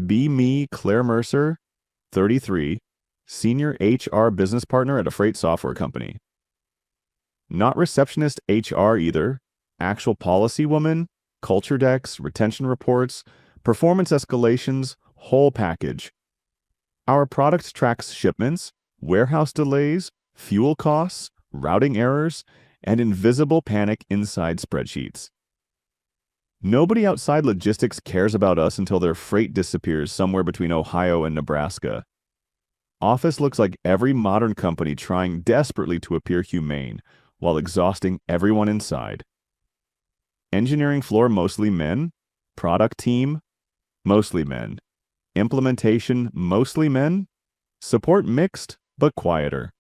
Be me, Claire Mercer, 33, senior HR business partner at a freight software company. Not receptionist HR either, actual policy woman, culture decks, retention reports, performance escalations, whole package. Our product tracks shipments, warehouse delays, fuel costs, routing errors, and invisible panic inside spreadsheets. Nobody outside logistics cares about us until their freight disappears somewhere between Ohio and Nebraska. Office looks like every modern company trying desperately to appear humane while exhausting everyone inside. Engineering floor mostly men, product team mostly men, implementation mostly men, support mixed but quieter.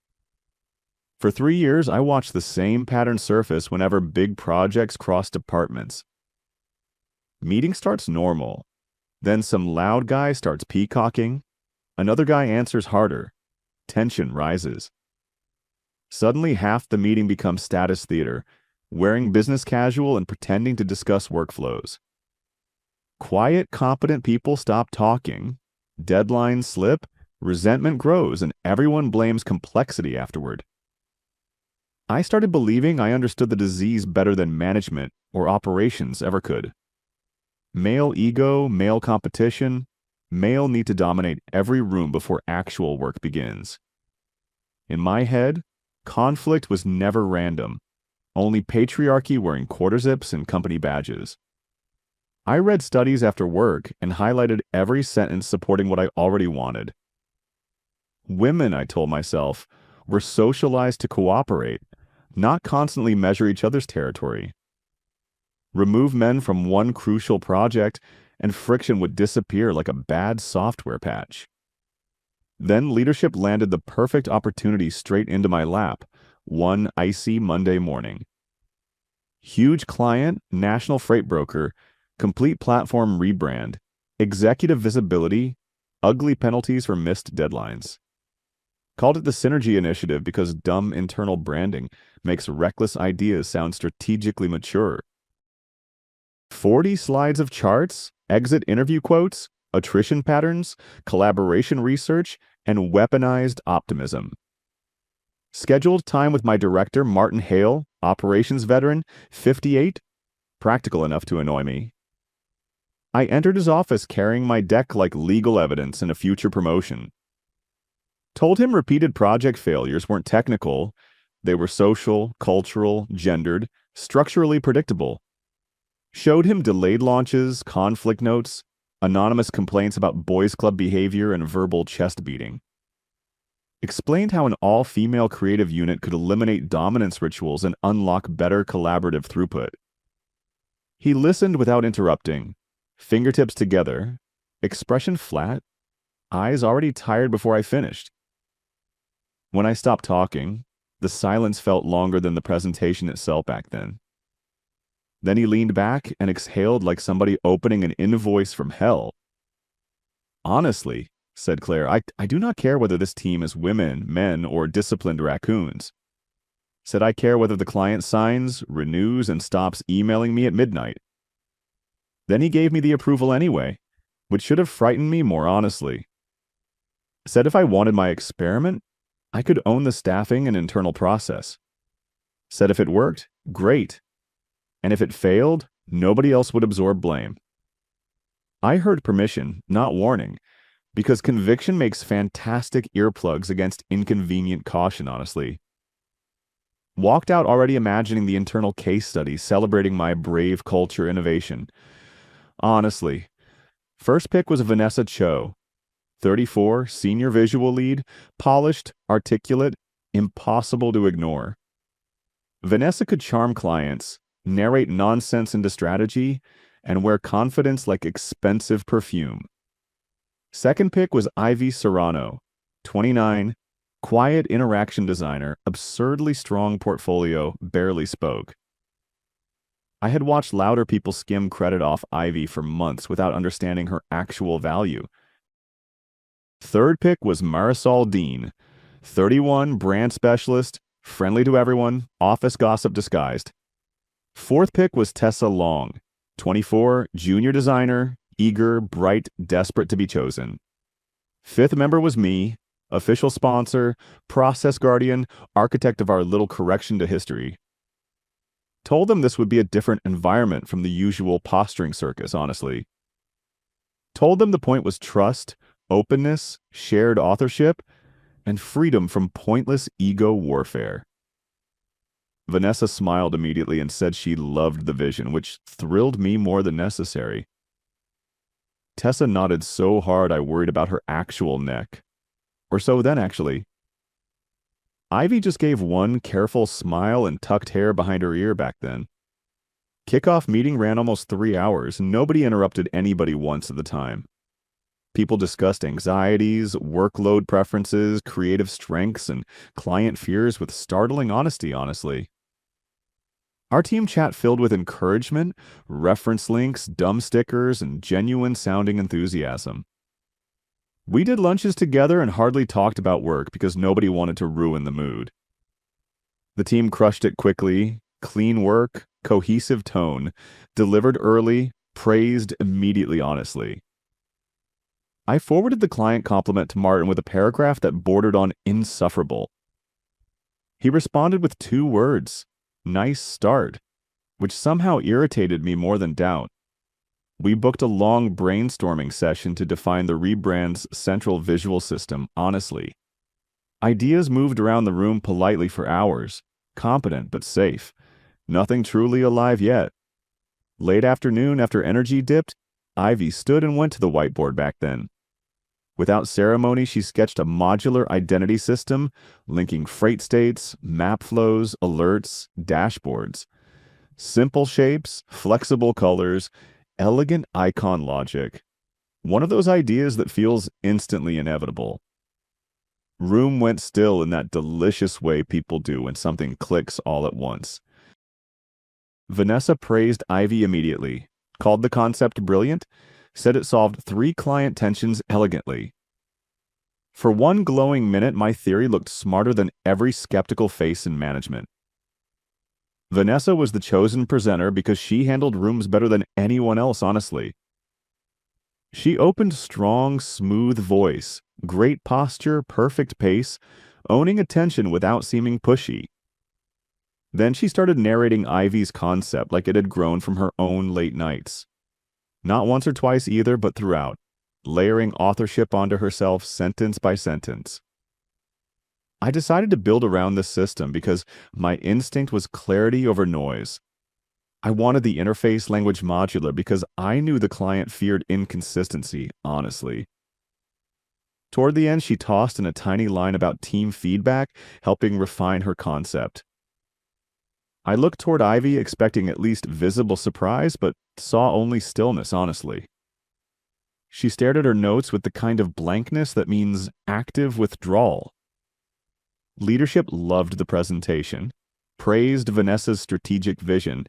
For 3 years, I watched the same pattern surface whenever big projects cross departments. Meeting starts normal. Then some loud guy starts peacocking. Another guy answers harder. Tension rises. Suddenly, half the meeting becomes status theater, wearing business casual and pretending to discuss workflows. Quiet, competent people stop talking. Deadlines slip. Resentment grows, and everyone blames complexity afterward. I started believing I understood the disease better than management or operations ever could. Male ego, male competition, male need to dominate every room before actual work begins. In my head, conflict was never random, only patriarchy wearing quarter zips and company badges. I read studies after work and highlighted every sentence supporting what I already wanted. Women, I told myself, were socialized to cooperate, not constantly measure each other's territory. Remove men from one crucial project, and friction would disappear like a bad software patch. Then leadership landed the perfect opportunity straight into my lap, one icy Monday morning. Huge client, national freight broker, complete platform rebrand, executive visibility, ugly penalties for missed deadlines. Called it the Synergy Initiative because dumb internal branding makes reckless ideas sound strategically mature. 40 slides of charts, exit interview quotes, attrition patterns, collaboration research, and weaponized optimism. Scheduled time with my director, Martin Hale, operations veteran, 58, practical enough to annoy me. I entered his office carrying my deck like legal evidence in a future promotion. Told him repeated project failures weren't technical, they were social, cultural, gendered, structurally predictable. Showed him delayed launches, conflict notes, anonymous complaints about boys' club behavior and verbal chest beating. Explained how an all-female creative unit could eliminate dominance rituals and unlock better collaborative throughput. He listened without interrupting, fingertips together, expression flat, eyes already tired before I finished. When I stopped talking, the silence felt longer than the presentation itself back then. Then he leaned back and exhaled like somebody opening an invoice from hell. Honestly, said Claire, I do not care whether this team is women, men, or disciplined raccoons. Said I care whether the client signs, renews, and stops emailing me at midnight. Then he gave me the approval anyway, which should have frightened me more honestly. Said if I wanted my experiment, I could own the staffing and internal process. Said if it worked, great. And if it failed, nobody else would absorb blame. I heard permission, not warning, because conviction makes fantastic earplugs against inconvenient caution, honestly. Walked out already imagining the internal case study celebrating my brave culture innovation. Honestly, first pick was Vanessa Cho, 34, senior visual lead, polished, articulate, impossible to ignore. Vanessa could charm clients, narrate nonsense into strategy, and wear confidence like expensive perfume. Second pick was Ivy Serrano, 29, quiet interaction designer, absurdly strong portfolio, barely spoke. I had watched louder people skim credit off Ivy for months without understanding her actual value. Third pick was Marisol Dean, 31, brand specialist, friendly to everyone, office gossip disguised. Fourth pick was Tessa Long, 24, junior designer, eager, bright, desperate to be chosen. Fifth member was me, official sponsor, process guardian, architect of our little correction to history. Told them this would be a different environment from the usual posturing circus, honestly. Told them the point was trust, openness, shared authorship, and freedom from pointless ego warfare. Vanessa smiled immediately and said she loved the vision, which thrilled me more than necessary. Tessa nodded so hard I worried about her actual neck. Or so then, actually. Ivy just gave one careful smile and tucked hair behind her ear back then. Kickoff meeting ran almost 3 hours, and nobody interrupted anybody once at the time. People discussed anxieties, workload preferences, creative strengths, and client fears with startling honesty, honestly. Our team chat filled with encouragement, reference links, dumb stickers, and genuine-sounding enthusiasm. We did lunches together and hardly talked about work because nobody wanted to ruin the mood. The team crushed it quickly, clean work, cohesive tone, delivered early, praised immediately honestly. I forwarded the client compliment to Martin with a paragraph that bordered on insufferable. He responded with 2 words, "Nice start," which somehow irritated me more than doubt. We booked a long brainstorming session to define the rebrand's central visual system, honestly. Ideas moved around the room politely for hours, competent but safe. Nothing truly alive yet. Late afternoon, after energy dipped, Ivy stood and went to the whiteboard back then. Without ceremony, she sketched a modular identity system linking freight states, map flows, alerts, dashboards. Simple shapes, flexible colors, elegant icon logic. One of those ideas that feels instantly inevitable. Room went still in that delicious way people do when something clicks all at once. Vanessa praised Ivy immediately, called the concept brilliant, said it solved 3 client tensions elegantly. For one glowing minute, my theory looked smarter than every skeptical face in management. Vanessa was the chosen presenter because she handled rooms better than anyone else, honestly. She opened strong, smooth voice, great posture, perfect pace, owning attention without seeming pushy. Then she started narrating Ivy's concept like it had grown from her own late nights. Not once or twice either, but throughout, layering authorship onto herself sentence by sentence. I decided to build around this system because my instinct was clarity over noise. I wanted the interface language modular because I knew the client feared inconsistency, honestly. Toward the end, she tossed in a tiny line about team feedback, helping refine her concept. I looked toward Ivy, expecting at least visible surprise, but saw only stillness, honestly. She stared at her notes with the kind of blankness that means active withdrawal. Leadership loved the presentation, praised Vanessa's strategic vision,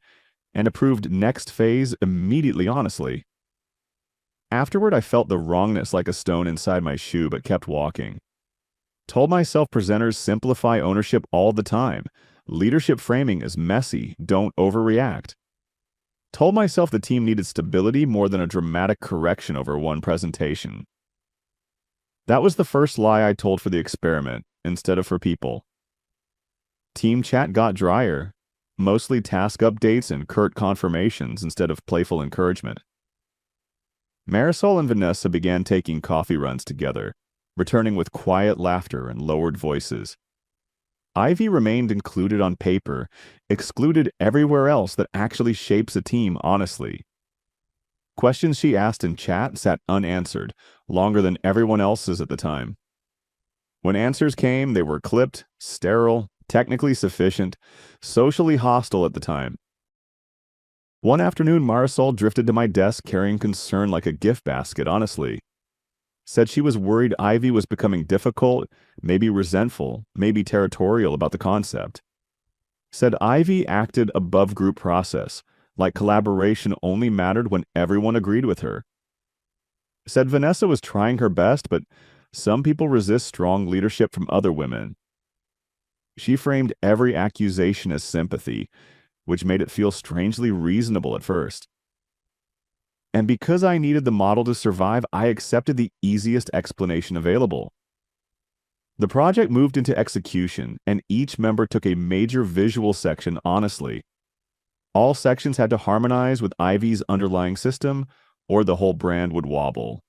and approved next phase immediately, honestly. Afterward, I felt the wrongness like a stone inside my shoe, but kept walking. Told myself presenters simplify ownership all the time. Leadership framing is messy, don't overreact. Told myself the team needed stability more than a dramatic correction over one presentation. That was the first lie I told for the experiment, instead of for people. Team chat got drier, mostly task updates and curt confirmations instead of playful encouragement. Marisol and Vanessa began taking coffee runs together, returning with quiet laughter and lowered voices. Ivy remained included on paper, excluded everywhere else that actually shapes a team honestly. Questions she asked in chat sat unanswered, longer than everyone else's at the time. When answers came, they were clipped, sterile, technically sufficient, socially hostile at the time. One afternoon, Marisol drifted to my desk carrying concern like a gift basket, honestly. Said she was worried Ivy was becoming difficult, maybe resentful, maybe territorial about the concept. Said Ivy acted above group process, like collaboration only mattered when everyone agreed with her. Said Vanessa was trying her best, but some people resist strong leadership from other women. She framed every accusation as sympathy, which made it feel strangely reasonable at first. And because I needed the model to survive, I accepted the easiest explanation available. The project moved into execution, and each member took a major visual section honestly. All sections had to harmonize with Ivy's underlying system, or the whole brand would wobble.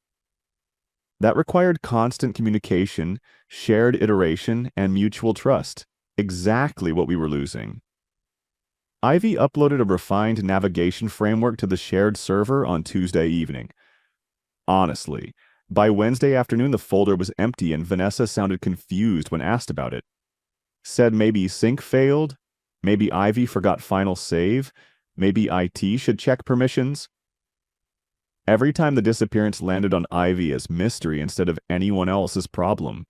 That required constant communication, shared iteration, and mutual trust, exactly what we were losing. Ivy uploaded a refined navigation framework to the shared server on Tuesday evening. Honestly, by Wednesday afternoon the folder was empty and Vanessa sounded confused when asked about it. Said maybe sync failed, maybe Ivy forgot final save, maybe IT should check permissions. Every time the disappearance landed on Ivy as mystery instead of anyone else's problem.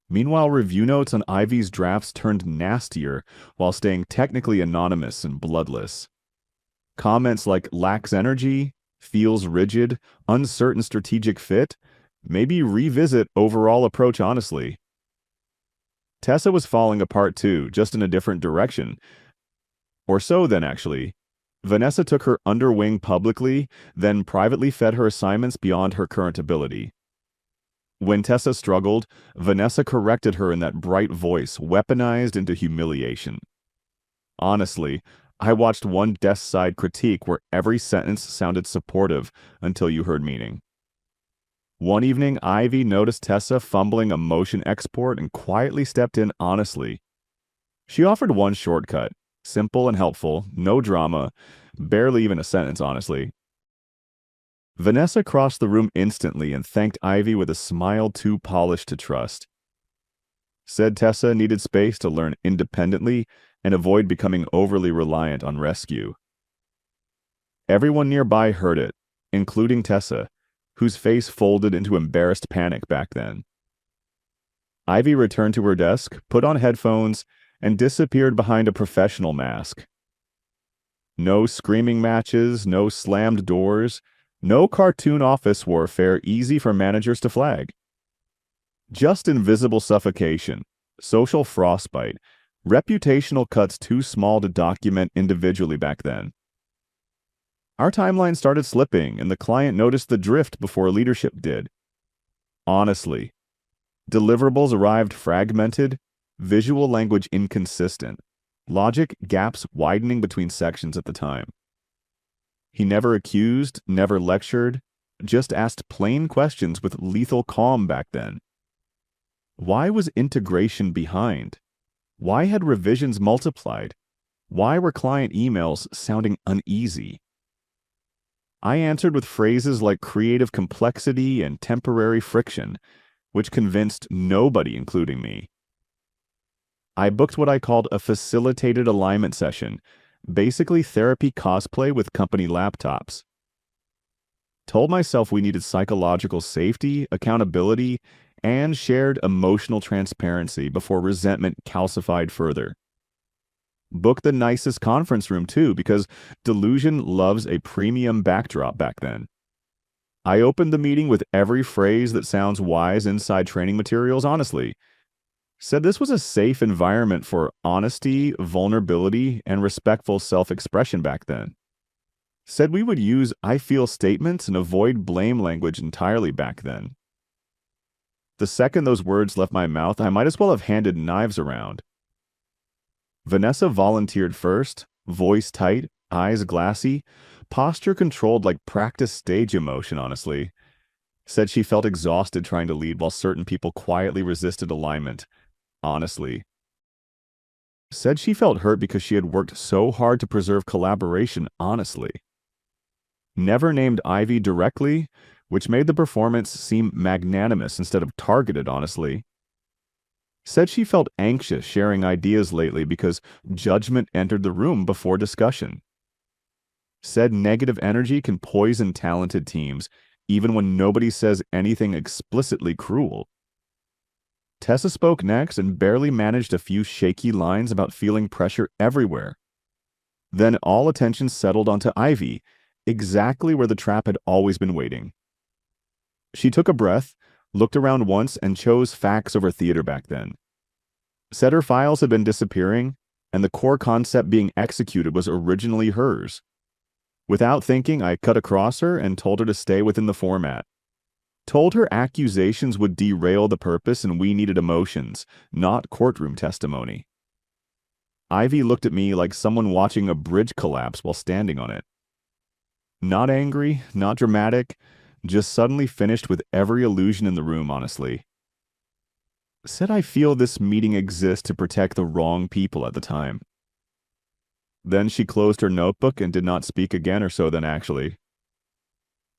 Meanwhile, review notes on Ivy's drafts turned nastier while staying technically anonymous and bloodless. Comments like lacks energy, feels rigid, uncertain strategic fit, maybe revisit overall approach honestly. Tessa was falling apart too, just in a different direction. Or so then, actually. Vanessa took her under wing publicly, then privately fed her assignments beyond her current ability. When Tessa struggled, Vanessa corrected her in that bright voice, weaponized into humiliation. Honestly, I watched one desk-side critique where every sentence sounded supportive until you heard meaning. One evening, Ivy noticed Tessa fumbling a motion export and quietly stepped in honestly. She offered one shortcut, simple and helpful, no drama, barely even a sentence, honestly. Vanessa crossed the room instantly and thanked Ivy with a smile too polished to trust. Said Tessa needed space to learn independently and avoid becoming overly reliant on rescue. Everyone nearby heard it, including Tessa, whose face folded into embarrassed panic back then. Ivy returned to her desk, put on headphones, and disappeared behind a professional mask. No screaming matches, no slammed doors, no cartoon office warfare easy for managers to flag. Just invisible suffocation, social frostbite, reputational cuts too small to document individually back then. Our timeline started slipping, and the client noticed the drift before leadership did. Honestly, deliverables arrived fragmented, visual language inconsistent, logic gaps widening between sections at the time. He never accused, never lectured, just asked plain questions with lethal calm back then. Why was integration behind? Why had revisions multiplied? Why were client emails sounding uneasy? I answered with phrases like creative complexity and temporary friction, which convinced nobody, including me. I booked what I called a facilitated alignment session, basically therapy cosplay with company laptops. Told myself we needed psychological safety, accountability, and shared emotional transparency before resentment calcified further. Booked the nicest conference room too, because delusion loves a premium backdrop back then. I opened the meeting with every phrase that sounds wise inside training materials honestly. Said this was a safe environment for honesty, vulnerability, and respectful self-expression back then. Said we would use I feel statements and avoid blame language entirely back then. The second those words left my mouth, I might as well have handed knives around. Vanessa volunteered first, voice tight, eyes glassy, posture controlled like practice stage emotion, honestly. Said she felt exhausted trying to lead while certain people quietly resisted alignment. Honestly. Said she felt hurt because she had worked so hard to preserve collaboration honestly. Never named Ivy directly, which made the performance seem magnanimous instead of targeted honestly. Said she felt anxious sharing ideas lately because judgment entered the room before discussion. Said negative energy can poison talented teams, even when nobody says anything explicitly cruel. Tessa spoke next and barely managed a few shaky lines about feeling pressure everywhere. Then all attention settled onto Ivy, exactly where the trap had always been waiting. She took a breath, looked around once, and chose facts over theater back then. Said her files had been disappearing, and the core concept being executed was originally hers. Without thinking, I cut across her and told her to stay within the format. Told her accusations would derail the purpose and we needed emotions, not courtroom testimony. Ivy looked at me like someone watching a bridge collapse while standing on it. Not angry, not dramatic, just suddenly finished with every illusion in the room, honestly. Said I feel this meeting exists to protect the wrong people at the time. Then she closed her notebook and did not speak again, or so then actually.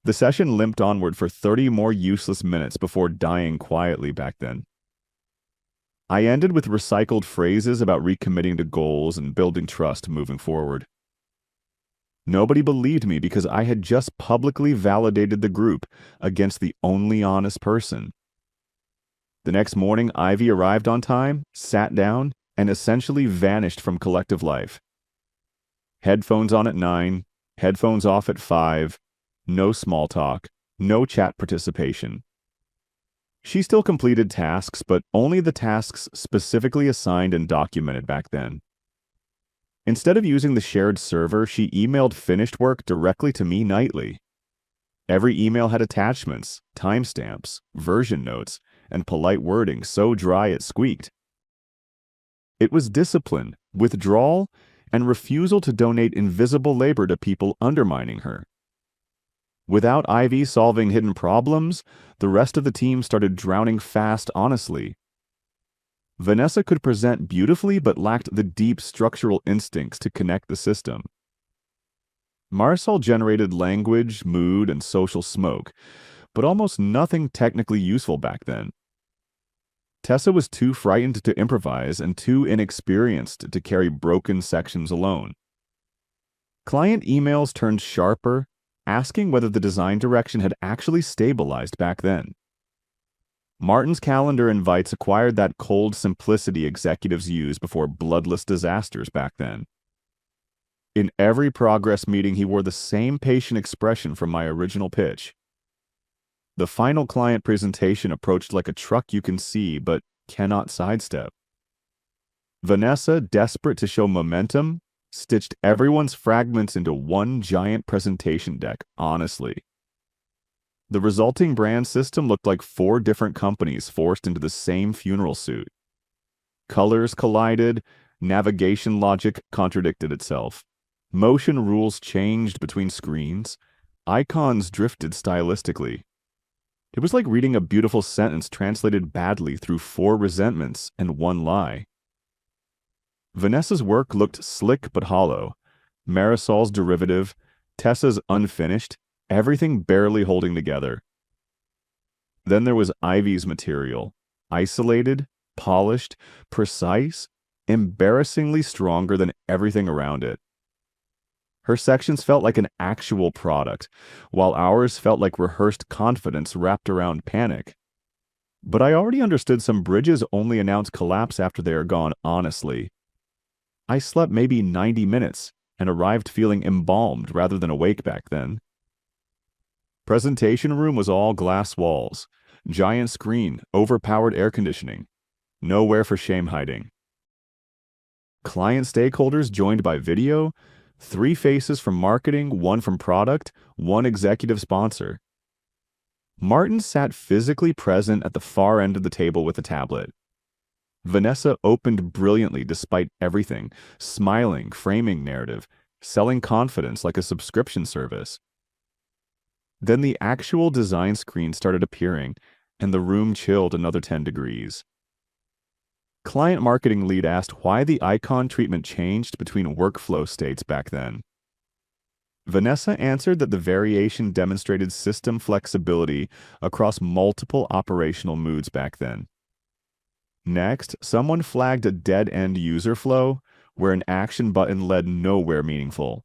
The session limped onward for 30 more useless minutes before dying quietly back then. I ended with recycled phrases about recommitting to goals and building trust moving forward. Nobody believed me because I had just publicly validated the group against the only honest person. The next morning, Ivy arrived on time, sat down, and essentially vanished from collective life. Headphones on at 9, headphones off at 5, no small talk, no chat participation. She still completed tasks, but only the tasks specifically assigned and documented back then. Instead of using the shared server, she emailed finished work directly to me nightly. Every email had attachments, timestamps, version notes, and polite wording so dry it squeaked. It was discipline, withdrawal, and refusal to donate invisible labor to people undermining her. Without Ivy solving hidden problems, the rest of the team started drowning fast honestly. Vanessa could present beautifully but lacked the deep structural instincts to connect the system. Marsal generated language, mood, and social smoke, but almost nothing technically useful back then. Tessa was too frightened to improvise and too inexperienced to carry broken sections alone. Client emails turned sharper, asking whether the design direction had actually stabilized back then. Martin's calendar invites acquired that cold simplicity executives used before bloodless disasters back then. In every progress meeting, he wore the same patient expression from my original pitch. The final client presentation approached like a truck you can see but cannot sidestep. Vanessa, desperate to show momentum, stitched everyone's fragments into one giant presentation deck, honestly. The resulting brand system looked like 4 different companies forced into the same funeral suit. Colors collided, navigation logic contradicted itself. Motion rules changed between screens. Icons drifted stylistically. It was like reading a beautiful sentence translated badly through 4 resentments and 1 lie. Vanessa's work looked slick but hollow. Marisol's derivative, Tessa's unfinished, everything barely holding together. Then there was Ivy's material, isolated, polished, precise, embarrassingly stronger than everything around it. Her sections felt like an actual product, while ours felt like rehearsed confidence wrapped around panic. But I already understood some bridges only announce collapse after they are gone, honestly. I slept maybe 90 minutes and arrived feeling embalmed rather than awake back then. Presentation room was all glass walls, giant screen, overpowered air conditioning, nowhere for shame hiding. Client stakeholders joined by video, 3 faces from marketing, 1 from product, 1 executive sponsor. Martin sat physically present at the far end of the table with a tablet. Vanessa opened brilliantly despite everything, smiling, framing narrative, selling confidence like a subscription service. Then the actual design screen started appearing, and the room chilled another 10 degrees. Client marketing lead asked why the icon treatment changed between workflow states back then. Vanessa answered that the variation demonstrated system flexibility across multiple operational moods back then. Next, someone flagged a dead-end user flow where an action button led nowhere meaningful.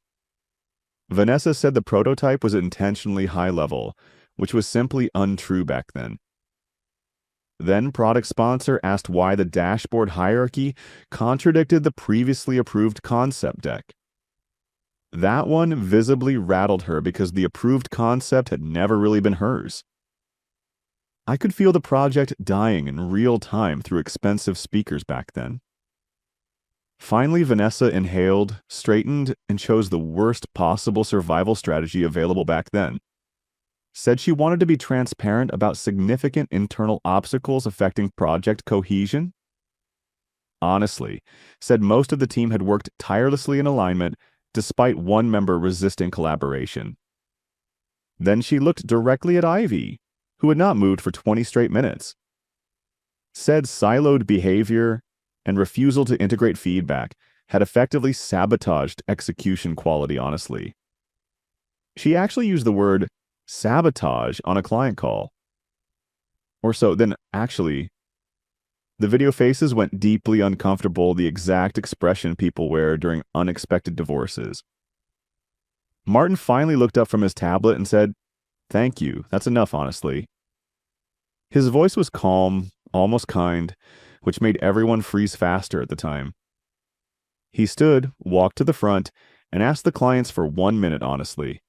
Vanessa said the prototype was intentionally high-level, which was simply untrue back then. Then product sponsor asked why the dashboard hierarchy contradicted the previously approved concept deck. That one visibly rattled her because the approved concept had never really been hers. I could feel the project dying in real time through expensive speakers back then. Finally, Vanessa inhaled, straightened, and chose the worst possible survival strategy available back then. Said she wanted to be transparent about significant internal obstacles affecting project cohesion. Honestly, said most of the team had worked tirelessly in alignment despite one member resisting collaboration. Then she looked directly at Ivy, who had not moved for 20 straight minutes. Said siloed behavior and refusal to integrate feedback had effectively sabotaged execution quality, honestly. She actually used the word sabotage on a client call. Or so, then actually, the video faces went deeply uncomfortable, the exact expression people wear during unexpected divorces. Martin finally looked up from his tablet and said, "Thank you, that's enough, honestly." His voice was calm, almost kind, which made everyone freeze faster at the time. He stood, walked to the front, and asked the clients for 1 minute, honestly.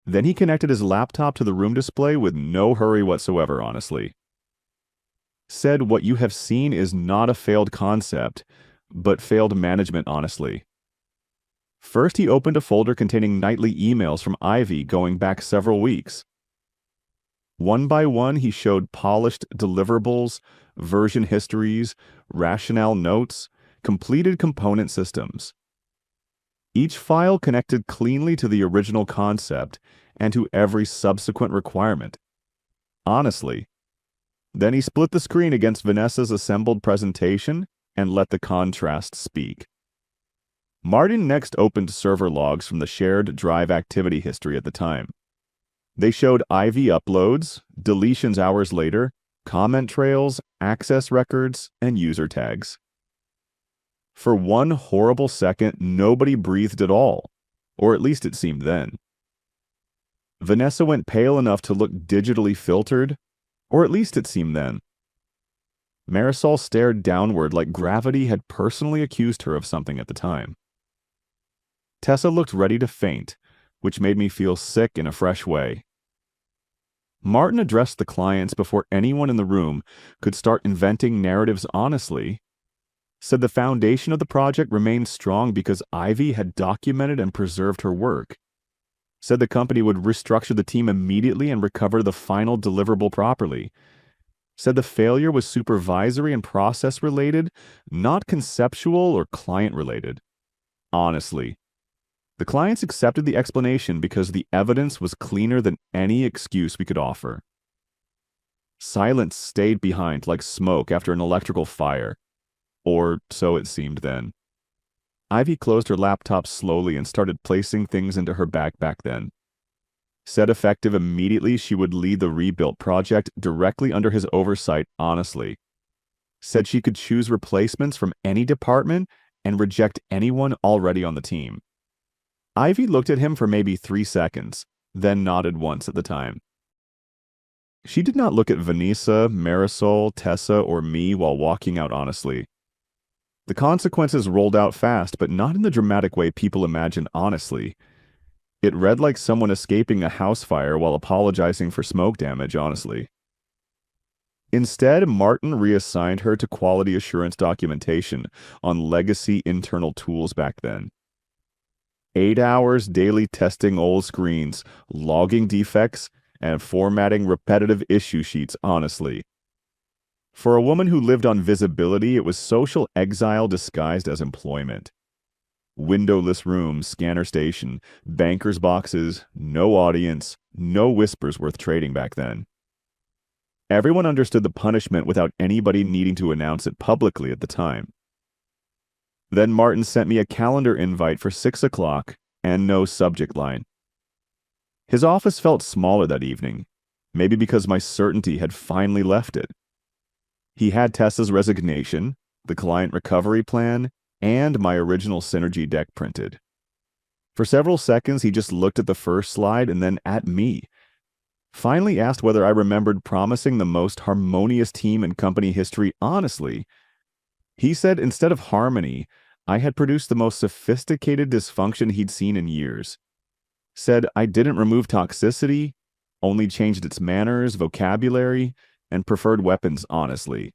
Then he connected his laptop to the room display with no hurry whatsoever, honestly. Said what you have seen is not a failed concept, but failed management, honestly. First, he opened a folder containing nightly emails from Ivy going back several weeks. One by one, he showed polished deliverables, version histories, rationale notes, completed component systems. Each file connected cleanly to the original concept and to every subsequent requirement. Honestly. Then he split the screen against Vanessa's assembled presentation and let the contrast speak. Martin next opened server logs from the shared drive activity history at the time. They showed Ivy uploads, deletions hours later, comment trails, access records, and user tags. For one horrible second, nobody breathed at all, or at least it seemed then. Vanessa went pale enough to look digitally filtered, or at least it seemed then. Marisol stared downward like gravity had personally accused her of something at the time. Tessa looked ready to faint, which made me feel sick in a fresh way. Martin addressed the clients before anyone in the room could start inventing narratives honestly. Said the foundation of the project remained strong because Ivy had documented and preserved her work. Said the company would restructure the team immediately and recover the final deliverable properly. Said the failure was supervisory and process related, not conceptual or client related. Honestly. The clients accepted the explanation because the evidence was cleaner than any excuse we could offer. Silence stayed behind like smoke after an electrical fire. Or so it seemed then. Ivy closed her laptop slowly and started placing things into her backpack then. Said effective immediately she would lead the rebuilt project directly under his oversight, honestly. Said she could choose replacements from any department and reject anyone already on the team. Ivy looked at him for maybe 3 seconds, then nodded once at the time. She did not look at Vanessa, Marisol, Tessa, or me while walking out, honestly. The consequences rolled out fast, but not in the dramatic way people imagine, honestly. It read like someone escaping a house fire while apologizing for smoke damage, honestly. Instead, Martin reassigned her to quality assurance documentation on legacy internal tools back then. 8 hours daily testing old screens, logging defects, and formatting repetitive issue sheets, honestly. For a woman who lived on visibility, it was social exile disguised as employment. Windowless rooms, scanner station, banker's boxes, no audience, no whispers worth trading back then. Everyone understood the punishment without anybody needing to announce it publicly at the time. Then Martin sent me a calendar invite for 6 o'clock and no subject line. His office felt smaller that evening, maybe because my certainty had finally left it. He had Tessa's resignation, the client recovery plan, and my original Synergy deck printed. For several seconds, he just looked at the first slide and then at me. Finally asked whether I remembered promising the most harmonious team in company history honestly. He said instead of harmony, I had produced the most sophisticated dysfunction he'd seen in years. Said I didn't remove toxicity, only changed its manners, vocabulary, and preferred weapons honestly.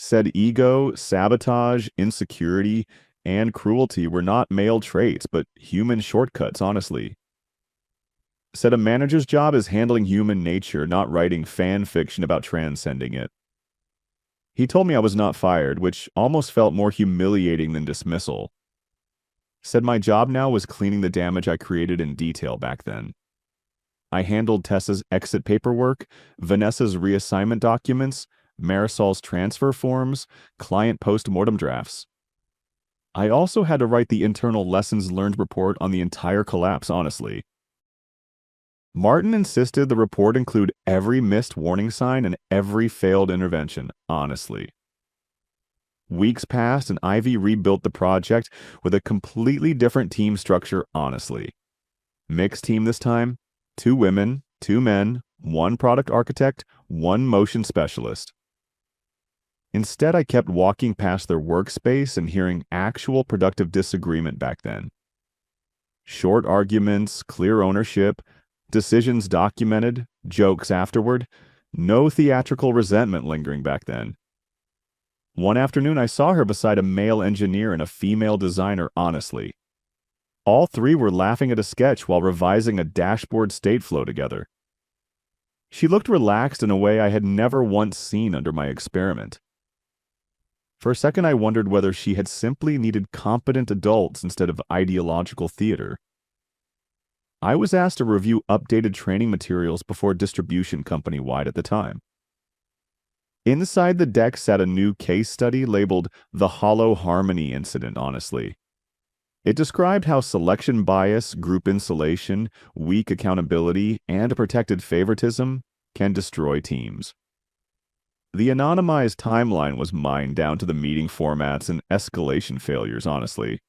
Said ego, sabotage, insecurity, and cruelty were not male traits, but human shortcuts, honestly. Said a manager's job is handling human nature, not writing fan fiction about transcending it. He told me I was not fired, which almost felt more humiliating than dismissal. Said my job now was cleaning the damage I created in detail back then. I handled Tessa's exit paperwork, Vanessa's reassignment documents, Marisol's transfer forms, client post-mortem drafts. I also had to write the internal lessons learned report on the entire collapse, honestly. Martin insisted the report include every missed warning sign and every failed intervention, honestly. Weeks passed and Ivy rebuilt the project with a completely different team structure, honestly. Mixed team this time, 2 women, 2 men, 1 product architect, 1 motion specialist. Instead, I kept walking past their workspace and hearing actual productive disagreement back then. Short arguments, clear ownership, decisions documented, jokes afterward, no theatrical resentment lingering back then. One afternoon, I saw her beside a male engineer and a female designer, honestly. All 3 were laughing at a sketch while revising a dashboard state flow together. She looked relaxed in a way I had never once seen under my experiment. For a second, I wondered whether she had simply needed competent adults instead of ideological theater. I was asked to review updated training materials before distribution company-wide at the time. Inside the deck sat a new case study labeled The Hollow Harmony Incident, honestly. It described how selection bias, group insulation, weak accountability, and protected favoritism can destroy teams. The anonymized timeline was mined down to the meeting formats and escalation failures, honestly.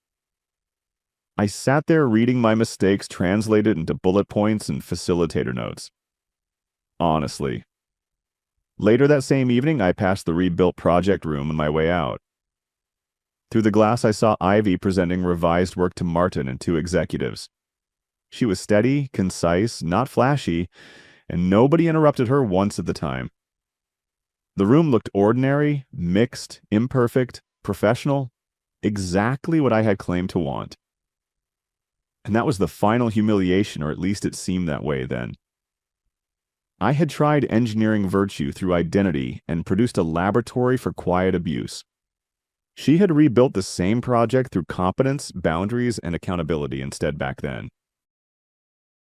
I sat there reading my mistakes translated into bullet points and facilitator notes. Honestly. Later that same evening, I passed the rebuilt project room on my way out. Through the glass, I saw Ivy presenting revised work to Martin and 2 executives. She was steady, concise, not flashy, and nobody interrupted her once at the time. The room looked ordinary, mixed, imperfect, professional, exactly what I had claimed to want. And that was the final humiliation, or at least it seemed that way then. I had tried engineering virtue through identity and produced a laboratory for quiet abuse. She had rebuilt the same project through competence, boundaries, and accountability instead back then.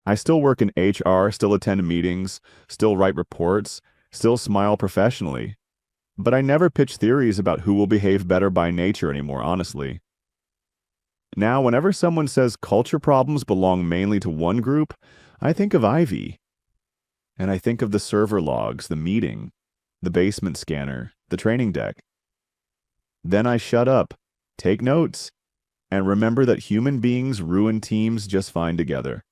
I still work in HR, still attend meetings, still write reports, still smile professionally, but I never pitch theories about who will behave better by nature anymore, honestly. Now, whenever someone says culture problems belong mainly to one group, I think of Ivy. And I think of the server logs, the meeting, the basement scanner, the training deck. Then I shut up, take notes, and remember that human beings ruin teams just fine together.